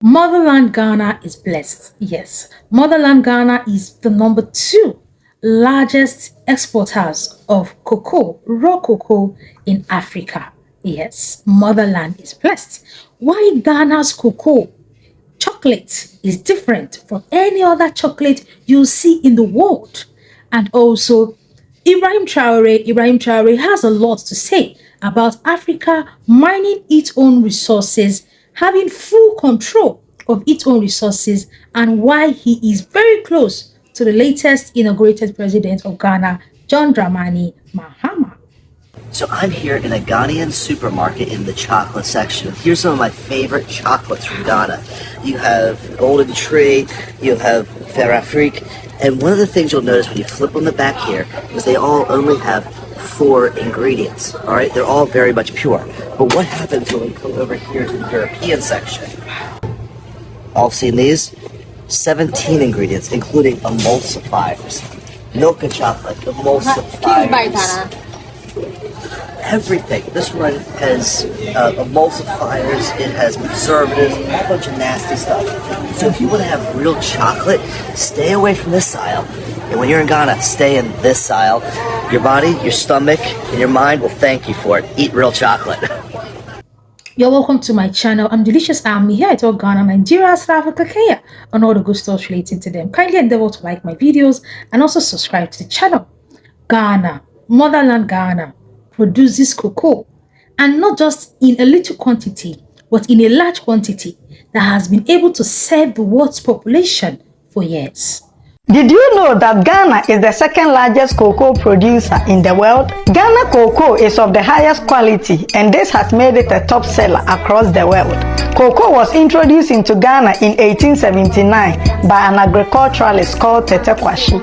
Motherland Ghana is blessed. Yes, Motherland Ghana is the number two largest exporters of cocoa, raw cocoa in Africa. Yes, Motherland is blessed. Why Ghana's cocoa chocolate is different from any other chocolate you see in the world? And also, Ibrahim Traore has a lot to say about Africa mining its own resources, having full control of its own resources, and why he is very close to the latest inaugurated president of Ghana, John Dramani Mahama. So I'm here in a Ghanaian supermarket in the chocolate section. Here's some of my favorite chocolates from Ghana. You have Golden Tree, you have Fair Afrique, and one of the things you'll notice when you flip on the back here is they all only have 4 ingredients. All right, they're all very much pure. But what happens when we come over here to the European section? All seen these? 17 ingredients, including emulsifiers. Milk and chocolate, emulsifiers. Everything. This one has emulsifiers, it has preservatives, a whole bunch of nasty stuff. So if you want to have real chocolate, stay away from this aisle. And when you're in Ghana, stay in this aisle. Your body, your stomach, and your mind will thank you for it. Eat real chocolate. You're welcome to my channel. I'm Delicious Army. Here I talk Ghana, Nigeria, South Africa, Kenya, and all the good stuff relating to them. Kindly endeavor to like my videos and also subscribe to the channel. Ghana, Motherland Ghana, produces cocoa, and not just in a little quantity, but in a large quantity that has been able to serve the world's population for years. Did you know that Ghana is the second largest cocoa producer in the world? Ghana cocoa is of the highest quality, and this has made it a top seller across the world. Cocoa was introduced into Ghana in 1879 by an agriculturalist called Tete Kwashi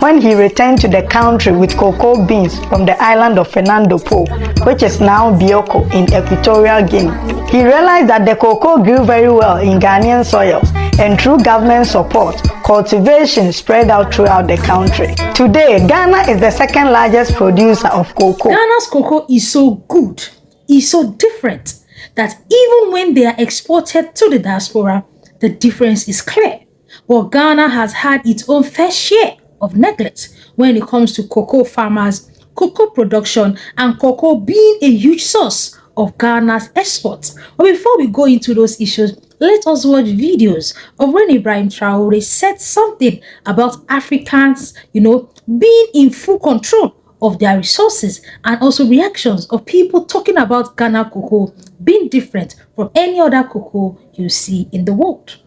when he returned to the country with cocoa beans from the island of Fernando Po, which is now Bioko in Equatorial Guinea. He realized that the cocoa grew very well in Ghanaian soils, and through government support, cultivation spread out throughout the country. Today, Ghana is the second largest producer of cocoa. Ghana's cocoa is so good, is so different, that even when they are exported to the diaspora, the difference is clear. But Ghana has had its own fair share of neglect when it comes to cocoa farmers, cocoa production, and cocoa being a huge source of Ghana's exports. But before we go into those issues, let us watch videos of when Ibrahim Traore said something about Africans, being in full control of their resources, and also reactions of people talking about Ghana cocoa being different from any other cocoa you see in the world.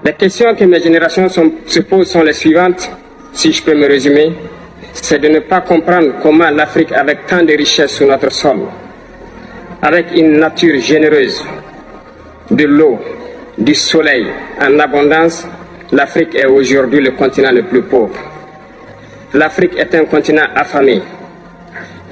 Les questions que mes générations se posent sont les suivantes, si je peux me résumer. C'est de ne pas comprendre comment l'Afrique, avec tant de richesses sur notre sol, avec une nature généreuse, de l'eau, du soleil en abondance, l'Afrique est aujourd'hui le continent le plus pauvre. L'Afrique est un continent affamé.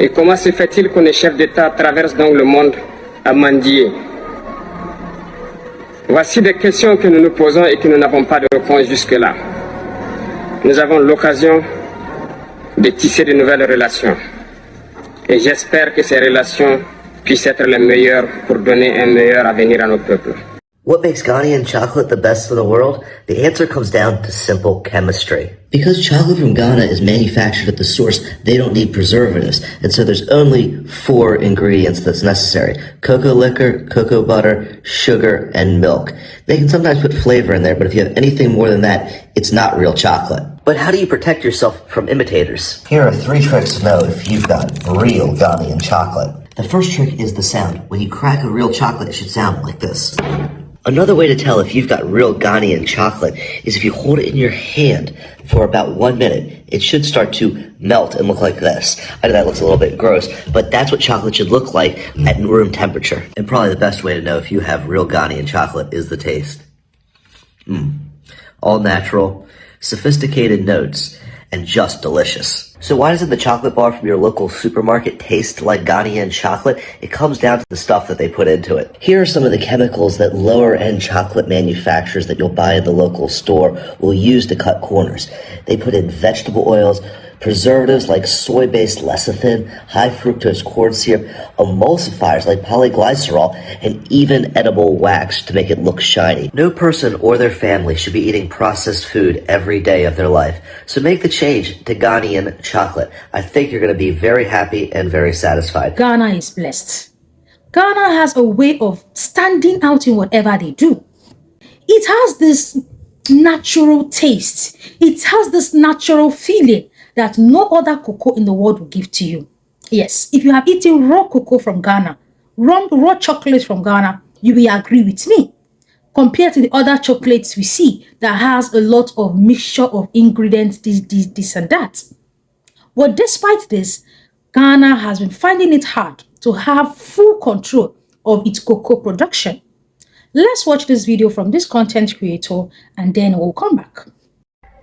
Et comment se fait-il que les chefs d'État traversent donc le monde à mendier? Voici des questions que nous nous posons et que nous n'avons pas de réponse jusque-là. Nous avons l'occasion de tisser de nouvelles relations. Et j'espère que ces relations puissent être les meilleures pour donner un meilleur avenir à nos peuples. What makes Ghanaian chocolate the best in the world? The answer comes down to simple chemistry. Because chocolate from Ghana is manufactured at the source, they don't need preservatives. And so there's only 4 ingredients that's necessary. Cocoa liquor, cocoa butter, sugar, and milk. They can sometimes put flavor in there, but if you have anything more than that, it's not real chocolate. But how do you protect yourself from imitators? Here are 3 tricks to know if you've got real Ghanaian chocolate. The first trick is the sound. When you crack a real chocolate, it should sound like this. Another way to tell if you've got real Ghanaian chocolate is if you hold it in your hand for about 1 minute, it should start to melt and look like this. I know that looks a little bit gross, but that's what chocolate should look like at room temperature. And probably the best way to know if you have real Ghanaian chocolate is the taste. All natural, sophisticated notes, and just delicious. So why doesn't the chocolate bar from your local supermarket taste like Ghanaian chocolate? It comes down to the stuff that they put into it. Here are some of the chemicals that lower-end chocolate manufacturers that you'll buy in the local store will use to cut corners. They put in vegetable oils, Preservatives like soy-based lecithin, high-fructose corn syrup, emulsifiers like polyglycerol, and even edible wax to make it look shiny. No person or their family should be eating processed food every day of their life. So make the change to Ghanaian chocolate. I think you're going to be very happy and very satisfied. Ghana is blessed. Ghana has a way of standing out in whatever they do. It has this natural taste. It has this natural feeling that no other cocoa in the world will give to you. Yes, if you have eaten raw cocoa from Ghana, raw chocolate from Ghana, you will agree with me. Compared to the other chocolates we see that has a lot of mixture of ingredients, this and that. But despite this, Ghana has been finding it hard to have full control of its cocoa production. Let's watch this video from this content creator and then we'll come back.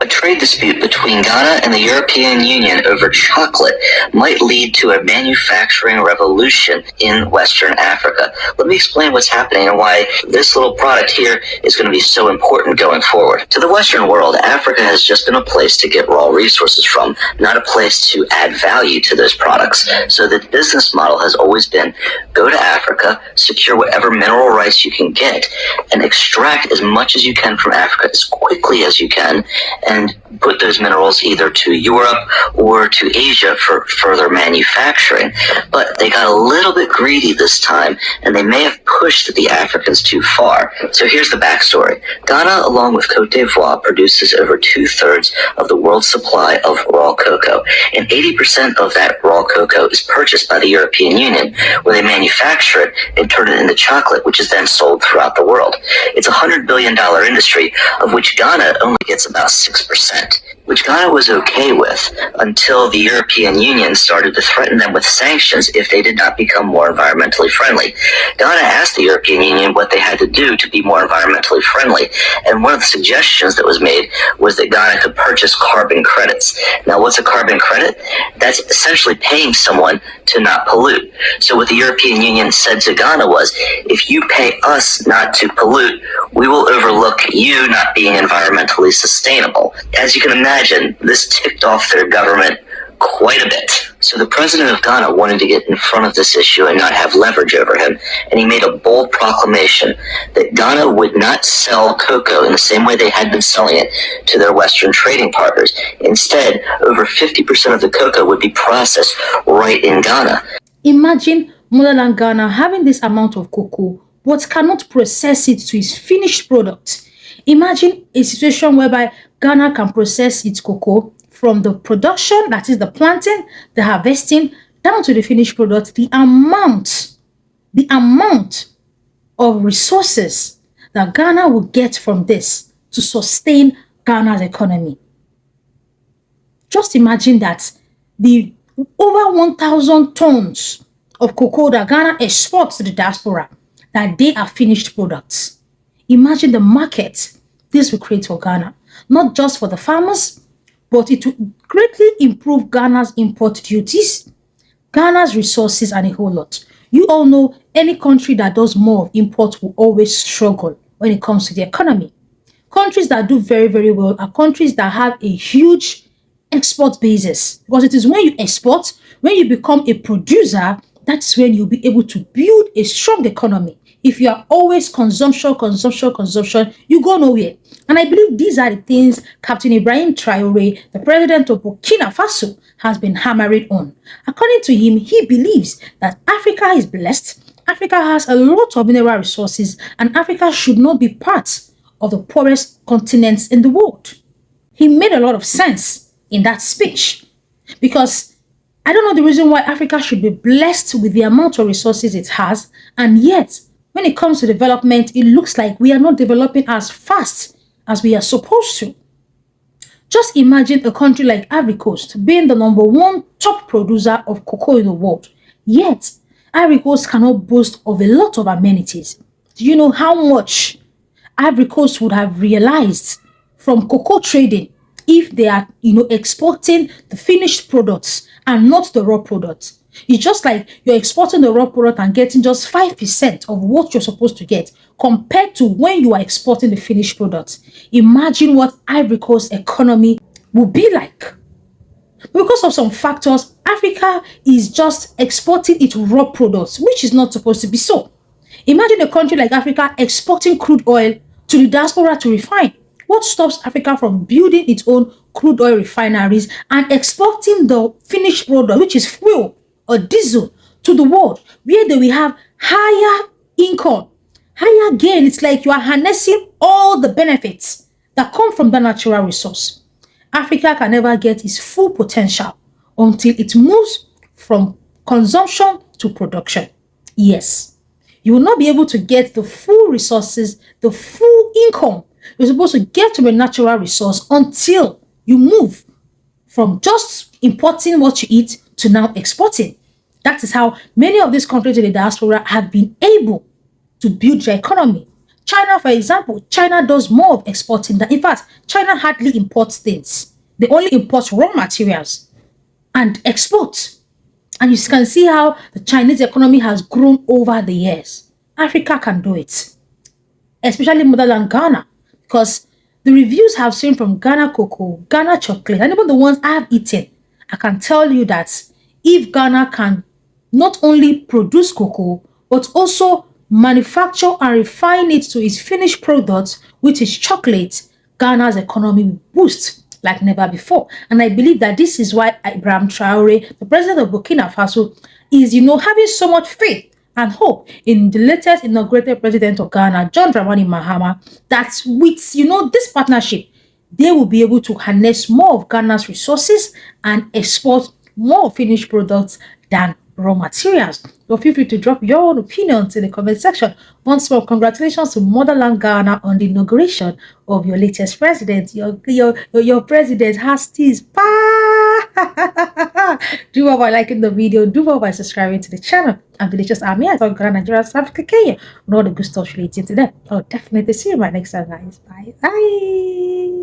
A trade dispute between Ghana and the European Union over chocolate might lead to a manufacturing revolution in Western Africa. Let me explain what's happening and why this little product here is going to be so important going forward. To the Western world, Africa has just been a place to get raw resources from, not a place to add value to those products. So the business model has always been go to Africa, secure whatever mineral rights you can get, and extract as much as you can from Africa as quickly as you can, and put those minerals either to Europe or to Asia for further manufacturing. But they got a little bit greedy this time, and they may have pushed the Africans too far. So here's the backstory. Ghana, along with Cote d'Ivoire, produces over 2/3 of the world's supply of raw cocoa, and 80% of that raw cocoa is purchased by the European Union, where they manufacture it and turn it into chocolate, which is then sold throughout the world. It's a $100 billion industry, of which Ghana only gets about 6%, which Ghana was okay with until the European Union started to threaten them with sanctions if they did not become more environmentally friendly. Ghana asked the European Union what they had to do to be more environmentally friendly, and one of the suggestions that was made was that Ghana could purchase carbon credits. Now, what's a carbon credit? That's essentially paying someone to not pollute. So what the European Union said to Ghana was, if you pay us not to pollute, we will overlook you not being environmentally sustainable. As you can imagine, this ticked off their government quite a bit. So the president of Ghana wanted to get in front of this issue and not have leverage over him, and he made a bold proclamation that Ghana would not sell cocoa in the same way they had been selling it to their Western trading partners. Instead, over 50% of the cocoa would be processed right in Ghana. Imagine motherland Ghana having this amount of cocoa but cannot process it to its finished product. Imagine a situation whereby Ghana can process its cocoa from the production, that is the planting, the harvesting, down to the finished product. The amount of resources that Ghana will get from this to sustain Ghana's economy. Just imagine that the over 1,000 tons of cocoa that Ghana exports to the diaspora, that they are finished products. Imagine the market this will create for Ghana, not just for the farmers, but it will greatly improve Ghana's import duties, Ghana's resources, and a whole lot. You all know any country that does more of import will always struggle when it comes to the economy. Countries that do very, very well are countries that have a huge export basis, because it is when you export, when you become a producer, that's when you'll be able to build a strong economy. If you are always consumption, you go nowhere. And I believe these are the things Captain Ibrahim Traore, the president of Burkina Faso, has been hammering on. According to him, he believes that Africa is blessed, Africa has a lot of mineral resources, and Africa should not be part of the poorest continents in the world. He made a lot of sense in that speech, because I don't know the reason why Africa should be blessed with the amount of resources it has, and yet when it comes to development, it looks like we are not developing as fast as we are supposed to. Just imagine a country like Ivory Coast being the #1 top producer of cocoa in the world, yet Ivory Coast cannot boast of a lot of amenities. Do you know how much Ivory Coast would have realized from cocoa trading if they are, exporting the finished products and not the raw products? It's just like you're exporting the raw product and getting just 5% of what you're supposed to get compared to when you are exporting the finished product. Imagine what Ivory Coast economy will be like. Because of some factors, Africa is just exporting its raw products, which is not supposed to be so. Imagine a country like Africa exporting crude oil to the diaspora to refine. What stops Africa from building its own crude oil refineries and exporting the finished product, which is fuel or diesel, to the world, where they will have higher income, higher gain? It's like you are harnessing all the benefits that come from the natural resource. Africa can never get its full potential until it moves from consumption to production. Yes, you will not be able to get the full resources, the full income you're supposed to get from a natural resource until you move from just importing what you eat to now exporting. That is how many of these countries in the diaspora have been able to build their economy. China, for example, China does more of exporting than, in fact, China hardly imports things. They only import raw materials and export. And you can see how the Chinese economy has grown over the years. Africa can do it, especially motherland Ghana, because the reviews I've seen from Ghana cocoa, Ghana chocolate, and even the ones I've eaten, I can tell you that if Ghana can not only produce cocoa, but also manufacture and refine it to its finished product, which is chocolate, Ghana's economy will boost like never before. And I believe that this is why Ibrahim Traore, the president of Burkina Faso, is, having so much faith and hope in the latest inaugurated president of Ghana, John Dramani Mahama, that with, this partnership, they will be able to harness more of Ghana's resources and export more finished products than raw materials. So feel free to drop your own opinions in the comment section. Once more, congratulations to Motherland Ghana on the inauguration of your latest president. Your president has this. Do well by liking the video. Do well by subscribing to the channel. I'm Delicious Army. I talk Ghana, Nigeria, South Africa, Kenya, and all the good stuff related to them. I'll definitely see you in my next time, guys. Bye. Bye.